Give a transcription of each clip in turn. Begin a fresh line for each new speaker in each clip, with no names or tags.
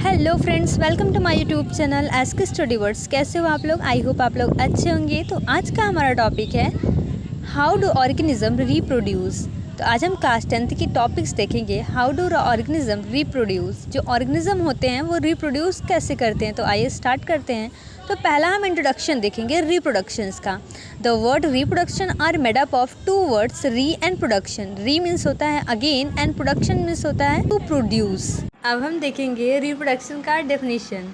Hello friends, welcome to my YouTube channel SK study words. कैसे हो आप लोग? आई होप आप लोग अच्छे होंगे। तो आज का हमारा टॉपिक है हाउ डू ऑर्गेनिज्म रिप्रोड्यूस। तो आज हम क्लास 10th की टॉपिक्स देखेंगे। हाउ डू ऑर्गेनिज्म रिप्रोड्यूस, जो ऑर्गेनिज्म होते हैं वो रिप्रोड्यूस कैसे करते हैं। तो आइए स्टार्ट करते हैं। तो पहला हम इंट्रोडक्शन देखेंगे रिप्रोडक्शंस का। The word reproduction are made up of two words, re and production. Re means होता है अगेन एंड प्रोडक्शन मीन्स होता है टू प्रोड्यूस। अब हम देखेंगे रिप्रोडक्शन का definition.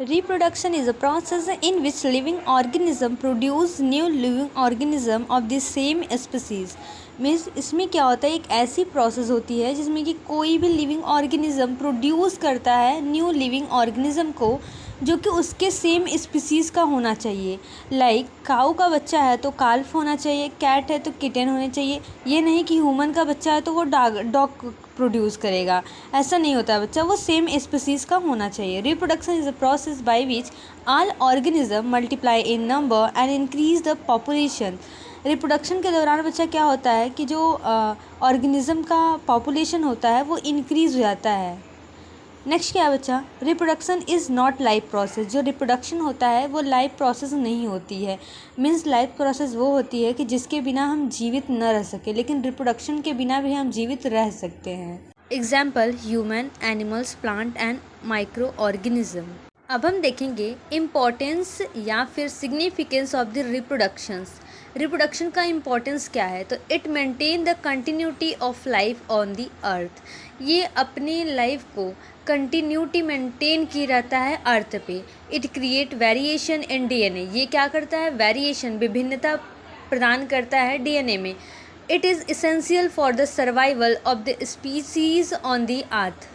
Reproduction is a process in which living organism produce new living organism of the same species। Means इसमें क्या होता है, एक ऐसी प्रोसेस होती है जिसमें कि कोई भी लिविंग ऑर्गेनिज्म प्रोड्यूस करता है न्यू लिविंग ऑर्गेनिज्म को जो कि उसके सेम स्पीसीज़ का होना चाहिए। लाइक काऊ का बच्चा है तो काल्फ होना चाहिए, कैट है तो किटन होने चाहिए। ये नहीं कि ह्यूमन का बच्चा है तो वो डॉग प्रोड्यूस करेगा, ऐसा नहीं होता है। बच्चा वो सेम स्पीसीज़ का होना चाहिए। Reproduction is a process by which all organism multiply in number and increase the population. Reproduction के दौरान बच्चा क्या होता है कि जो ऑर्गेनिज्म का पॉपुलेशन होता है वो इंक्रीज़ हो जाता है। नेक्स्ट क्या है बच्चा, reproduction is not life process. जो रिप्रोडक्शन होता है वो लाइफ प्रोसेस नहीं होती है। मीन्स लाइफ प्रोसेस वो होती है कि जिसके बिना हम जीवित न रह सके, लेकिन रिप्रोडक्शन के बिना भी हम जीवित रह सकते हैं। Example human, animals, plant and micro organism. अब हम देखेंगे इम्पोर्टेंस या फिर significance of the reproductions. Reproduction का इम्पोर्टेंस क्या है? तो it maintain the continuity of life on the earth. ये अपनी लाइफ को कंटिन्यूटी मेंटेन किए रहता है अर्थ पे। It create variation in DNA. ये क्या करता है? वेरिएशन, विभिन्नता प्रदान करता है डीएनए में। It is essential for the survival of the species on the earth.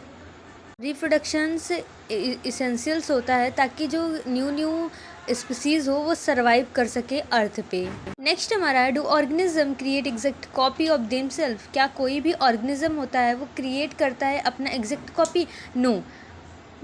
Reproductions essentials होता है ताकि जो न्यू स्पीसीज़ हो वो सर्वाइव कर सके अर्थ पे। नेक्स्ट हमारा है, do organism create exact copy of themselves. क्या कोई भी ऑर्गेनिज्म होता है वो क्रिएट करता है अपना एग्जैक्ट कॉपी? नो,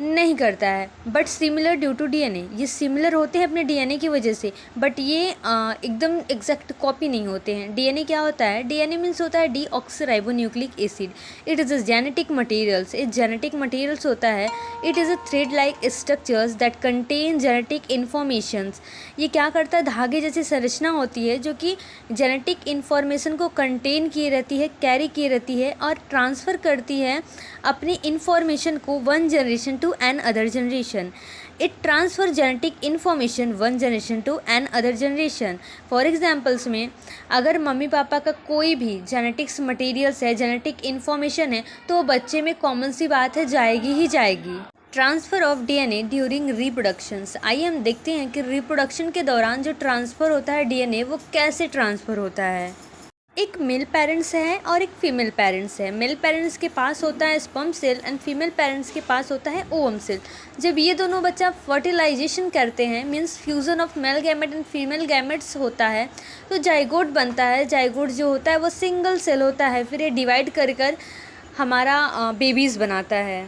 नहीं करता है। But similar due to DNA, ये सिमिलर होते हैं अपने डीएनए की वजह से, बट ये एकदम एग्जैक्ट कॉपी नहीं होते हैं। डीएनए क्या होता है? डीएनए मीन्स होता है deoxyribonucleic acid. It is a genetic materials. ये जेनेटिक मटेरियल्स होता है। It is a thread like structures that contain genetic informations. ये क्या करता है? धागे जैसी संरचना होती है जो कि जेनेटिक इन्फॉर्मेशन को कंटेन किए रहती है, कैरी किए रहती है और ट्रांसफ़र करती है अपनी इन्फॉर्मेशन को one generation to an other generation. It transfer genetic information one generation to an other generation. For examples में अगर मम्मी पापा का कोई भी जेनेटिक्स मटेरियल्स है, जेनेटिक इन्फॉर्मेशन है, तो वो बच्चे में कॉमन सी बात है, जाएगी ही जाएगी। Transfer of DNA during reproductions. आइए हम देखते हैं कि रिप्रोडक्शन के दौरान जो ट्रांसफ़र होता है डीएनए वो कैसे ट्रांसफ़र होता है। एक मेल पेरेंट्स है और एक फीमेल पेरेंट्स है। मेल पेरेंट्स के पास होता है sperm cell and female parents के पास होता है ओवम सेल। जब ये दोनों बच्चा फर्टिलाइजेशन करते हैं, means fusion of male gamete and female gametes होता है, तो जाइगोट बनता है। जाइगोट जो होता है वो सिंगल सेल होता है, फिर ये डिवाइड कर कर हमारा बेबीज़ बनाता है।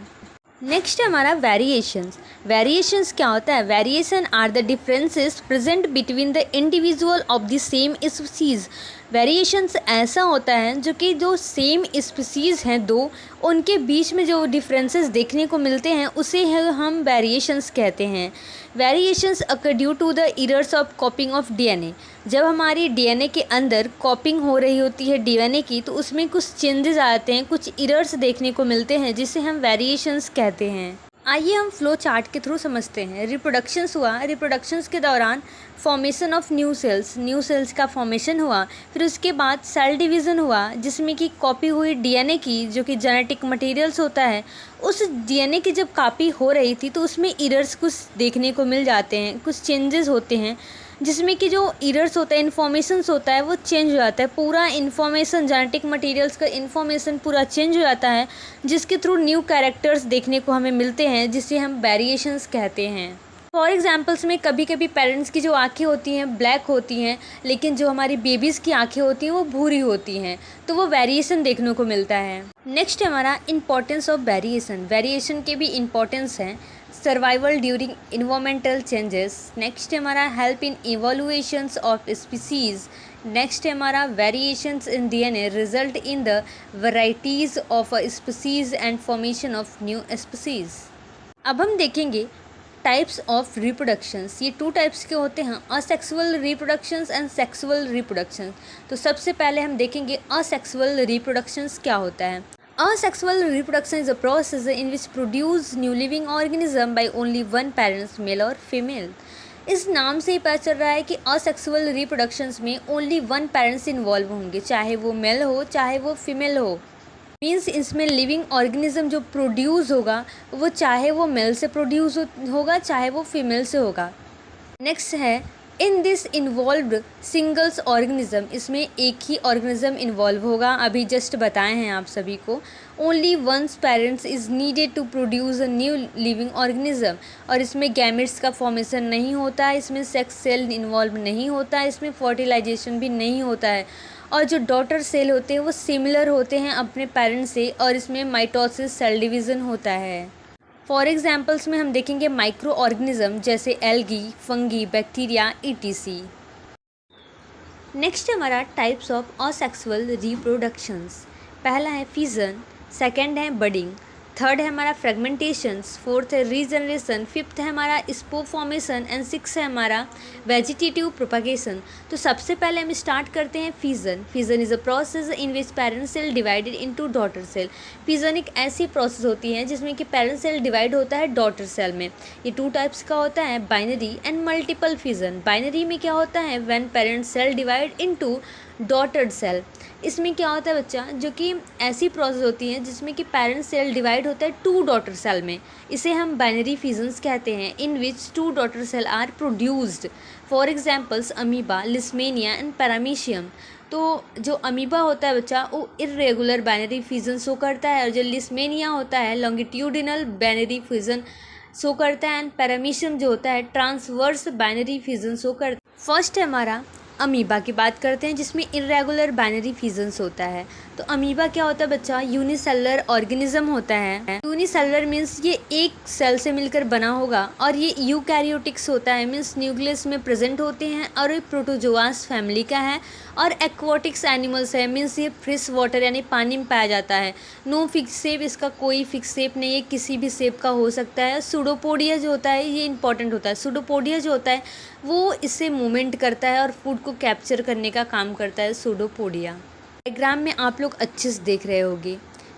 नेक्स्ट हमारा वेरिएशंस। वेरिएशंस क्या होता है? Variation are the differences present between the individual of the same species. Variations ऐसा होता है जो कि जो सेम स्पीसीज़ हैं दो, उनके बीच में जो डिफरेंसेस देखने को मिलते हैं उसे हम वेरिएशंस कहते हैं। Variations occur due to the errors of copying of DNA. जब हमारी डीएनए के अंदर कॉपिंग हो रही होती है डीएनए की, तो उसमें कुछ चेंजेस आते हैं, कुछ एरर्स देखने को मिलते हैं जिसे हम वेरिएशंस कहते हैं। आइए हम फ्लो चार्ट के थ्रू समझते हैं। रिप्रोडक्शंस हुआ, रिप्रोडक्शंस के दौरान फॉर्मेशन ऑफ न्यू सेल्स का फॉर्मेशन हुआ। फिर उसके बाद सेल डिवीज़न हुआ जिसमें कि कॉपी हुई डीएनए की, जो कि जेनेटिक मटेरियल्स होता है। उस डीएनए की जब कॉपी हो रही थी तो उसमें एरर्स कुछ देखने को मिल जाते हैं, कुछ चेंजेस होते हैं जिसमें कि जो एरर्स होता है, इन्फॉर्मेशंस होता है, वो चेंज हो जाता है। पूरा इन्फॉर्मेशन, जेनेटिक मटेरियल्स का इन्फॉर्मेशन पूरा चेंज हो जाता है, जिसके थ्रू न्यू कैरेक्टर्स देखने को हमें मिलते हैं, जिसे हम वेरिएशंस कहते हैं। फॉर एग्जाम्पल्स में कभी कभी पेरेंट्स की जो आँखें होती हैं ब्लैक होती हैं, लेकिन जो हमारी बेबीज़ की आँखें होती हैं वो भूरी होती हैं, तो वो वेरिएशन देखने को मिलता है। नेक्स्ट हमारा इंपॉर्टेंस ऑफ वेरिएशन। वेरिएशन के भी इंपॉर्टेंस हैं। Survival during environmental changes. Next हमारा help in evolutions of species. Next हमारा variations in DNA result in the varieties of a species and formation of new species. अब हम देखेंगे types of reproductions. ये 2 types के होते हैं, asexual reproductions and sexual reproductions. तो सबसे पहले हम देखेंगे असेक्सुअल रिप्रोडक्शंस क्या होता है। Asexual reproduction is a process in which produce new living organism by only one parent, male or female। इस नाम से ही पता चल रहा है कि असेक्सुअल रिप्रोडक्शंस में ओनली वन पेरेंट्स इन्वॉल्व होंगे, चाहे वो मेल हो चाहे वो फीमेल हो। मीन्स इसमें लिविंग ऑर्गेनिज्म जो प्रोड्यूस होगा वो चाहे वो मेल से प्रोड्यूस होगा चाहे वो फीमेल से होगा। नेक्स्ट है in this involved singles organism. इसमें एक ही ऑर्गेनिज्म इन्वॉल्व होगा, अभी जस्ट बताए हैं आप सभी को। Only once parents is needed to produce a new living organism. और इसमें गैमेट्स का फॉर्मेशन नहीं होता है, इसमें सेक्स सेल इन्वॉल्व नहीं होता है, इसमें फर्टिलाइजेशन भी नहीं होता है। और जो डॉटर सेल होते हैं वो सिमिलर होते हैं अपने पेरेंट्स से, और इसमें माइटोसिस सेल डिवीज़न होता है। फॉर एग्जाम्पल्स में हम देखेंगे माइक्रो ऑर्गेनिज्म जैसे algae, fungi, bacteria etc। Next हमारा टाइप्स ऑफ असेक्सुअल रिप्रोडक्शंस। पहला है फिजन, सेकंड है बडिंग, थर्ड है हमारा फ्रेगमेंटेशंस, फोर्थ है रीजनरेशन, फिफ्थ है हमारा स्पोर फॉर्मेशन एंड सिक्स है हमारा वेजिटेटिव प्रोपगेशन। तो सबसे पहले हम स्टार्ट करते हैं fission. Fission is a process in which parent cell divided into daughter cell. Fission एक ऐसी प्रोसेस होती है जिसमें कि पेरेंट सेल डिवाइड होता है डॉटर सेल में। ये 2 टाइप्स का होता है, binary and multiple fission. Binary में क्या होता है, when parent cell divide into daughter cell. इसमें क्या होता है बच्चा, जो कि ऐसी प्रोसेस होती है जिसमें कि पेरेंट सेल डिवाइड होता है 2 डॉटर सेल में, इसे हम बाइनरी फिजन्स कहते हैं। In which 2 daughter cell are produced. For examples amoeba, leishmania and paramecium. तो जो अमीबा होता है बच्चा वो इर्रेगुलर बाइनरी फिजन शो करता है, और जो लिस्मेनिया होता है लॉन्गिट्यूडिनल बाइनरी फिजन शो करता है, एंड पैरामीशियम जो होता है ट्रांसवर्स बाइनरी फिजन शो करता है। फर्स्ट है हमारा अमीबा की बात करते हैं जिसमें इर्रेगुलर बाइनरी फिजन्स होता है। तो अमीबा क्या होता है बच्चा, यूनिसेलुलर ऑर्गेनिज्म होता है। यूनिसेलुलर मीन्स ये एक सेल से मिलकर बना होगा, और ये यूकैरियोटिक्स होता है, मीन्स न्यूक्लियस में प्रेजेंट होते हैं, और ये प्रोटोजोआस फैमिली का है। और एक्वाटिक्स एनिमल्स है, मीन्स ये फ्रेश वाटर यानी पानी में पाया जाता है। नो फिक्स शेप, इसका कोई फिक्स शेप नहीं है, किसी भी शेप का हो सकता है। सूडोपोडिया जो होता है ये इंपॉर्टेंट होता है। सूडोपोडिया जो होता है वो इससे मूवमेंट करता है और फूड को कैप्चर करने का काम करता है सूडोपोडिया। डायग्राम में आप लोग अच्छे से देख रहे होंगे।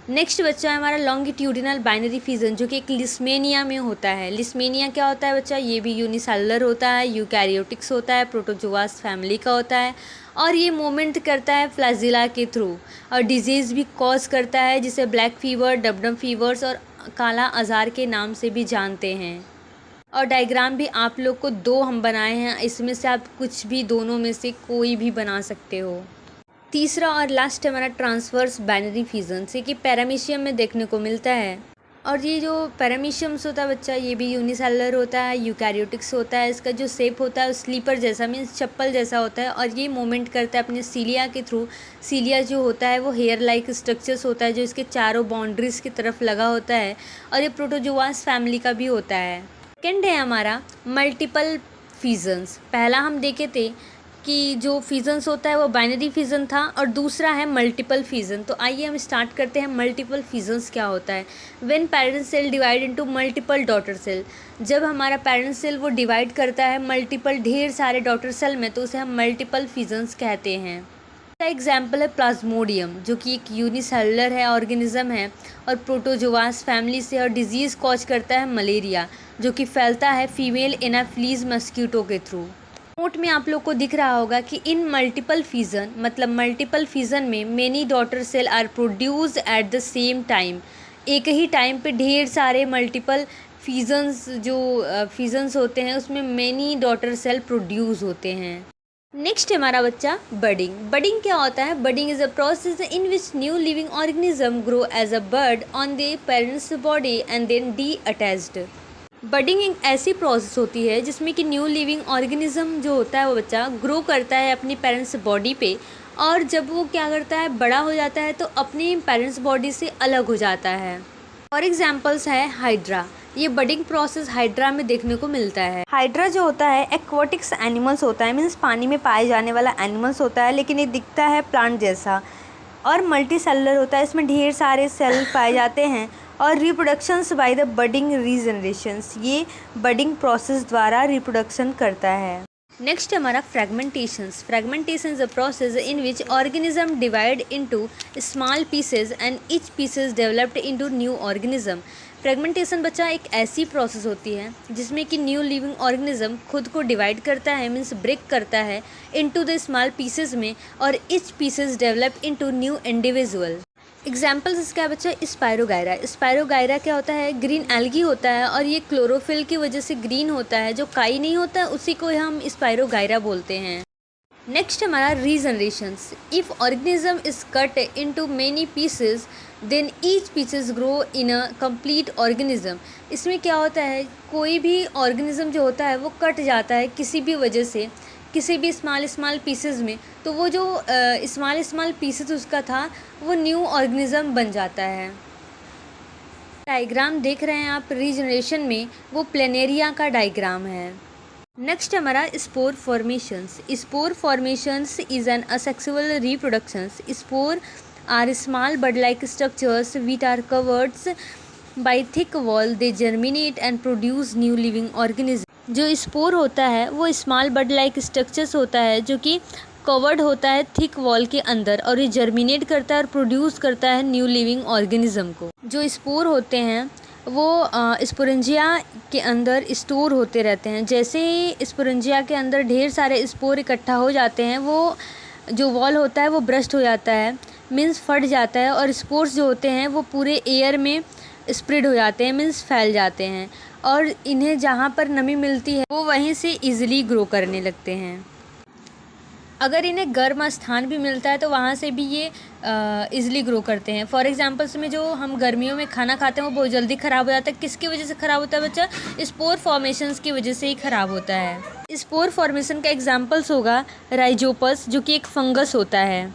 नेक्स्ट बच्चा है हमारा लॉन्गिट्यूडिनल बाइनरी फिजन, जो कि एक लिस्मेनिया में होता है। लिस्मेनिया क्या होता है बच्चा, ये भी यूनिसेलुलर होता है, यूकैरियोटिक्स होता है, प्रोटोजोआस फैमिली का होता है, और ये मूवमेंट करता है फ्लैजिला के थ्रू, और डिजीज़ भी कॉज करता है जिसे ब्लैक फीवर, डबडम फीवर्स और काला आज़ार के नाम से भी जानते हैं। और डायग्राम भी आप लोग को 2 हम बनाए हैं, इसमें से आप कुछ भी दोनों में से कोई भी बना सकते हो। तीसरा और लास्ट हमारा ट्रांसवर्स बाइनरी फिजन से कि पैरामीशियम में देखने को मिलता है। और ये जो पैरामीशियम्स होता है बच्चा ये भी यूनिसेलुलर होता है, यूकैरियोटिक्स होता है। इसका जो शेप होता है स्लीपर जैसा, मीन्स चप्पल जैसा होता है, और ये मूवमेंट करता है अपने सीलिया के थ्रू। सीलिया जो होता है वो हेयर लाइक स्ट्रक्चर्स होता है जो इसके चारों बाउंड्रीज की तरफ लगा होता है, और ये प्रोटोजोआस फैमिली का भी होता है। सेकेंड है हमारा मल्टीपल फिजन्स। पहला हम देखे थे कि जो फिजन्स होता है वो बाइनरी फिजन था, और दूसरा है मल्टीपल फिजन। तो आइए हम स्टार्ट करते हैं मल्टीपल फिजन्स क्या होता है। When parent cell divide into multiple daughter cell. जब हमारा पेरेंट सेल वो डिवाइड करता है मल्टीपल ढेर सारे डॉटर सेल में, तो उसे हम मल्टीपल फिजन्स कहते हैं। का एग्जाम्पल है प्लाज्मोडियम, जो कि एक यूनिसेलुलर है ऑर्गेनिज्म है और प्रोटोजोआस फैमिली से, और डिजीज़ कॉज करता है मलेरिया, जो कि फैलता है फीमेल एनाफ्लीज मस्कीटो के थ्रू। नोट में आप लोग को दिख रहा होगा कि इन मल्टीपल फिजन मतलब मल्टीपल फिजन में many daughter cell are produced at the same time. एक ही टाइम पे ढेर सारे मल्टीपल फिजन्स जो फिजन्स होते हैं उसमें मेनी डॉटर सेल प्रोड्यूस होते हैं। नेक्स्ट हमारा बच्चा बडिंग। बडिंग क्या होता है, budding is a process in which new living organism grow as a bud on the parents body and then detached. Budding एक ऐसी प्रोसेस होती है जिसमें कि न्यू लिविंग ऑर्गेनिज्म जो होता है वो बच्चा ग्रो करता है अपनी पेरेंट्स बॉडी पे, और जब वो क्या करता है बड़ा हो जाता है तो अपनी पेरेंट्स बॉडी से अलग हो जाता है। फॉर एग्जाम्पल्स है हाइड्रा। ये बडिंग प्रोसेस हाइड्रा में देखने को मिलता है। हाइड्रा जो होता है एक्वाटिक्स एनिमल्स होता है, मीन्स पानी में पाए जाने वाला एनिमल्स होता है, लेकिन ये दिखता है प्लांट जैसा, और मल्टी सेलुलर होता है। इसमें ढेर सारे सेल पाए जाते हैं, और reproductions by the budding regenerations, ये बडिंग प्रोसेस द्वारा रिप्रोडक्शन करता है। नेक्स्ट हमारा fragmentations. Fragmentation is a process in which organism divide into small pieces and each pieces developed into new organism. Fragmentation बच्चा एक ऐसी प्रोसेस होती है जिसमें कि न्यू लिविंग ऑर्गेनिज्म खुद को डिवाइड करता है, मीन्स ब्रेक करता है इनटू द स्मॉल पीसेज में, और each pieces develop into new individual. Examples इसका है बच्चा स्पायरोगायरा। स्पायरोगायरा क्या होता है, ग्रीन एल्गी होता है और ये क्लोरोफिल की वजह से ग्रीन होता है। जो काई नहीं होता है उसी को हम स्पायरोगायरा बोलते हैं। नेक्स्ट हमारा regenerations. If organism is cut into many pieces then each pieces grow in a complete organism. इसमें क्या होता है, कोई भी ऑर्गेनिज्म जो होता है वो कट जाता है किसी भी वजह से, किसी भी स्मॉल पीसेस में, तो वो जो स्मॉल पीसेस उसका था वो न्यू ऑर्गेनिज्म बन जाता है। डायग्राम देख रहे हैं आप रीजनरेशन में, वो प्लेनेरिया का डायग्राम है। नेक्स्ट हमारा spore formations. Spore formations is an asexual reproductions. Spore are small bud like structures which are covered by thick wall, they germinate and produce new living organism. जो spore होता है वो small bud like structures होता है जो कि covered होता है थिक वॉल के अंदर, और ये जर्मिनेट करता है और प्रोड्यूस करता है न्यू लिविंग ऑर्गेनिज्म को। जो स्पोर होते हैं वो स्पोरेंजिया के अंदर स्टोर होते रहते हैं। जैसे ही स्पोरेंजिया के अंदर ढेर सारे स्पोर इकट्ठा हो जाते हैं, वो जो वॉल होता है वो ब्रस्ट हो जाता है, मीन्स फट जाता है, और स्पोर्स जो होते हैं वो पूरे एयर में स्प्रेड हो जाते हैं, मीन्स फैल जाते हैं, और इन्हें जहाँ पर नमी मिलती है वो वहीं से इजीली ग्रो करने लगते हैं। अगर इन्हें गर्म स्थान भी मिलता है तो वहाँ से भी ये इजीली ग्रो करते हैं। फॉर एग्जांपल्स में जो हम गर्मियों में खाना खाते हैं वो बहुत जल्दी ख़राब हो जाता है। किसकी वजह से ख़राब होता है बच्चा? स्पोर फॉर्मेशंस की वजह से ही ख़राब होता है। स्पोर फॉर्मेशन का एग्जाम्पल्स होगा राइजोपस, जो कि एक फंगस होता है।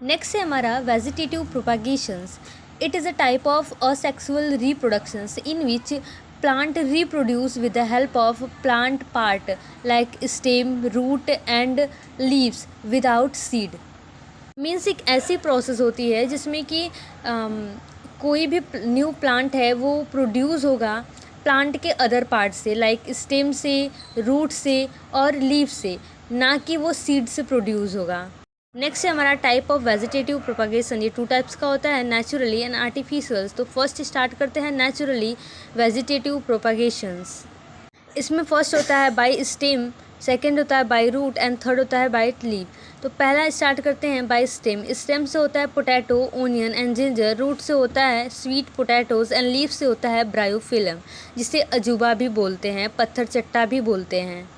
नेक्स्ट है हमारा vegetative propagations. It is a type of asexual reproductions in which plant reproduce with the help of plant part like stem, root and leaves without seed. Means एक ऐसी प्रोसेस होती है जिसमें कि कोई भी न्यू प्लांट है वो प्रोड्यूस होगा प्लांट के अदर पार्ट से, लाइक स्टेम से, रूट से और लीफ से, ना कि वो सीड से प्रोड्यूस होगा। नेक्स्ट है हमारा टाइप ऑफ वेजिटेटिव प्रोपागेशन। ये 2 टाइप्स का होता है, नेचुरली एंड आर्टिफिशियल। तो फर्स्ट स्टार्ट करते हैं नेचुरली वेजिटेटिव प्रोपागेशंस। इसमें फर्स्ट होता है बाय स्टेम, सेकंड होता है बाय रूट एंड थर्ड होता है बाय लीफ। तो पहला स्टार्ट करते हैं बाय स्टेम। स्टेम से होता है potato, onion and ginger, root से होता है स्वीट पोटैटोज एंड लीफ से होता है ब्रायोफिलम, जिसे अजूबा भी बोलते हैं, पत्थर चट्टा भी बोलते हैं।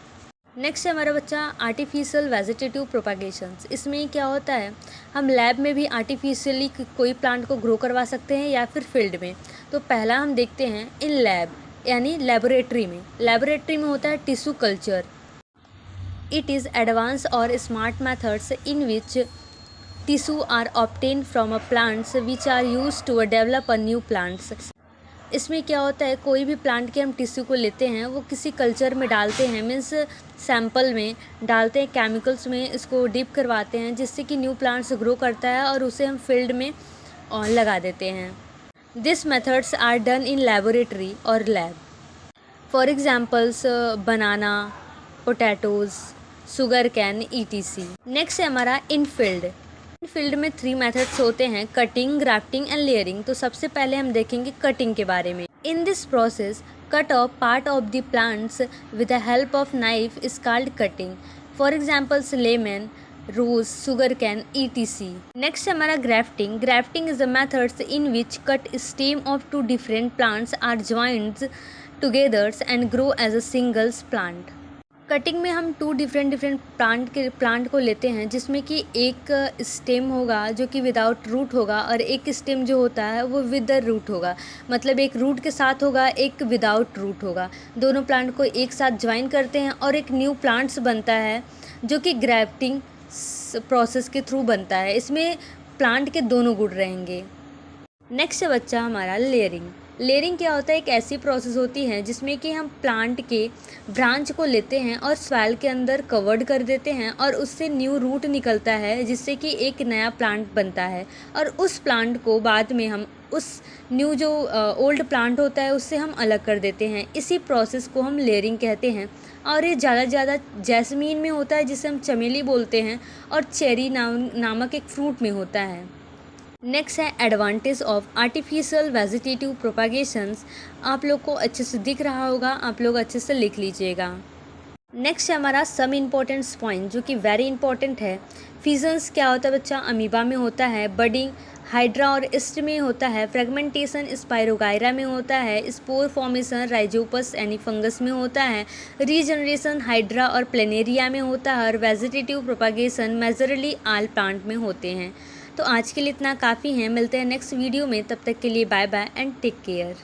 नेक्स्ट है हमारा बच्चा आर्टिफिशियल वेजिटेटिव प्रोपागेशंस। इसमें क्या होता है, हम लैब में भी आर्टिफिशियली कोई प्लांट को ग्रो करवा सकते हैं या फिर फील्ड में। तो पहला हम देखते हैं इन लैब, यानी लेबोरेटरी में। लेबोरेटरी में होता है tissue culture. It is advance और smart methods in which tissue are obtain from a plants which are use to develop a new plants. इसमें क्या होता है, कोई भी प्लांट के हम टिश्यू को लेते हैं, वो किसी कल्चर में डालते हैं, मीन्स सैंपल में डालते हैं, केमिकल्स में इसको डिप करवाते हैं, जिससे कि न्यू प्लांट्स ग्रो करता है और उसे हम फील्ड में लगा देते हैं। This methods are done in laboratory और lab. For examples banana, potatoes, sugar cane ETC। Next है हमारा इन फील्ड में 3 मेथड्स होते हैं, कटिंग, ग्राफ्टिंग एंड लेयरिंग। तो सबसे पहले हम देखेंगे कटिंग के बारे में। In this process cut off part of the plants with the help of knife is called cutting. For examples lemon, rose, sugar cane ETC। Next हमारा grafting. Grafting is the methods in which cut stem of 2 different plants are joined together and grow as a singles plant. Cutting में हम 2 different plant को लेते हैं, जिसमें कि एक stem होगा जो कि विदाउट रूट होगा और एक स्टेम जो होता है वो विद द रूट होगा। मतलब एक रूट के साथ होगा, एक विदाउट रूट होगा। दोनों प्लांट को एक साथ ज्वाइन करते हैं और एक न्यू प्लांट्स बनता है, जो कि ग्राफ्टिंग प्रोसेस के थ्रू बनता है। इसमें प्लांट के दोनों गुण रहेंगे। नेक्स्ट है बच्चा हमारा लेयरिंग। लेयरिंग क्या होता है, एक ऐसी प्रोसेस होती है जिसमें कि हम प्लांट के ब्रांच को लेते हैं और सॉइल के अंदर कवर्ड कर देते हैं और उससे न्यू रूट निकलता है, जिससे कि एक नया प्लांट बनता है, और उस प्लांट को बाद में हम उस न्यू जो ओल्ड प्लांट होता है उससे हम अलग कर देते हैं। इसी प्रोसेस को हम लेयरिंग कहते हैं और ये ज़्यादा से ज़्यादा जैस्मीन में होता है जिसे हम चमेली बोलते हैं, और चेरी नामक एक फ्रूट में होता है। नेक्स्ट है एडवांटेज ऑफ आर्टिफिशियल वेजिटेटिव प्रोपागेशंस। आप लोग को अच्छे से दिख रहा होगा, आप लोग अच्छे से लिख लीजिएगा। नेक्स्ट है हमारा सम इम्पोर्टेंट्स पॉइंट जो कि वेरी इंपॉर्टेंट है। फिजन्स क्या होता है बच्चा? अमीबा में होता है। बडिंग हाइड्रा और इस्ट में होता है। फ्रेगमेंटेशन स्पाइरोगायरा में होता है। स्पोर फॉर्मेशन राइजोपस यानी फंगस में होता है। रीजनरेशन हाइड्रा और प्लेनेरिया में होता है। और वेजिटेटिव प्रोपागेशन मेजरली आल प्लांट में होते हैं। तो आज के लिए इतना काफ़ी है, मिलते हैं नेक्स्ट वीडियो में, तब तक के लिए bye bye and take care.